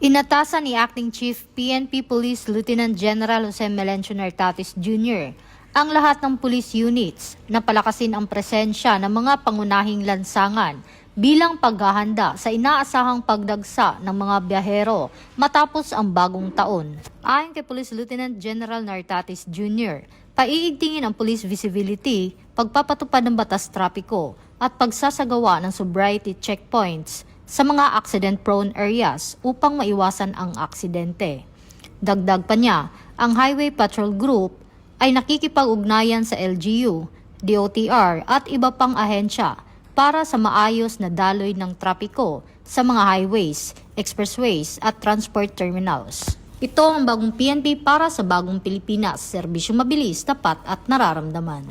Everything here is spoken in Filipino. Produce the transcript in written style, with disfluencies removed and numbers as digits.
Inatasan ni Acting Chief PNP Police Lieutenant General Jose Melencio Nartatis Jr. ang lahat ng police units na palakasin ang presensya ng mga pangunahing lansangan bilang paghahanda sa inaasahang pagdagsa ng mga biyahero matapos ang bagong taon. Ayon kay Police Lieutenant General Nartatis Jr., paiigtingin ang police visibility, pagpapatupad ng batas trapiko at pagsasagawa ng sobriety checkpoints sa mga accident-prone areas upang maiwasan ang aksidente. Dagdag pa niya, ang Highway Patrol Group ay nakikipag-ugnayan sa LGU, DOTR at iba pang ahensya para sa maayos na daloy ng trapiko sa mga highways, expressways at transport terminals. Ito ang bagong PNP para sa bagong Pilipinas, serbisyong mabilis, tapat at nararamdaman.